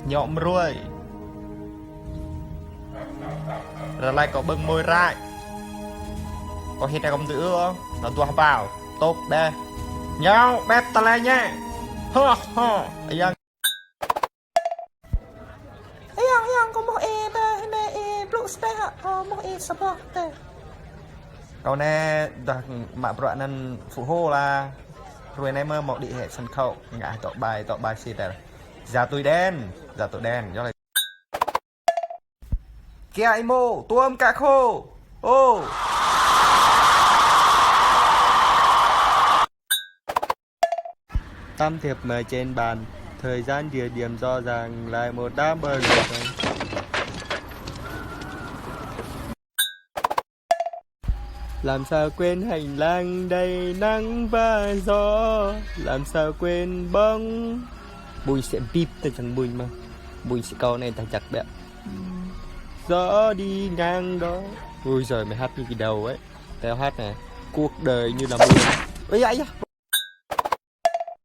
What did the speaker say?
nhộm ruồi rồi lại có bưng môi rại có hiện ra công tử không nó tua vào tốt đây nhau bếp ta lại nhé hơ hơ ấy yang có một e đây này e blue spec một e support đây câu này đặc mạ bọ nên phụ hô là rồi này mơ một địa hệ sân khấu ngại tọ bài xịt này giả tôi đen do này kia anh mô tuôm cả khô ô tam thiệp mời trên bàn thời gian địa điểm rõ ràng lại một đám bờ rồi làm sao quên hành lang đầy nắng và gió làm sao quên bóng bùi sẽ bíp tên thằng bùi mà bùi sẽ câu này thằng chặt bẹ gió đi ngang đó ui giời mày hát như cái đầu ấy tao hát này cuộc đời như là mưa ấy ấy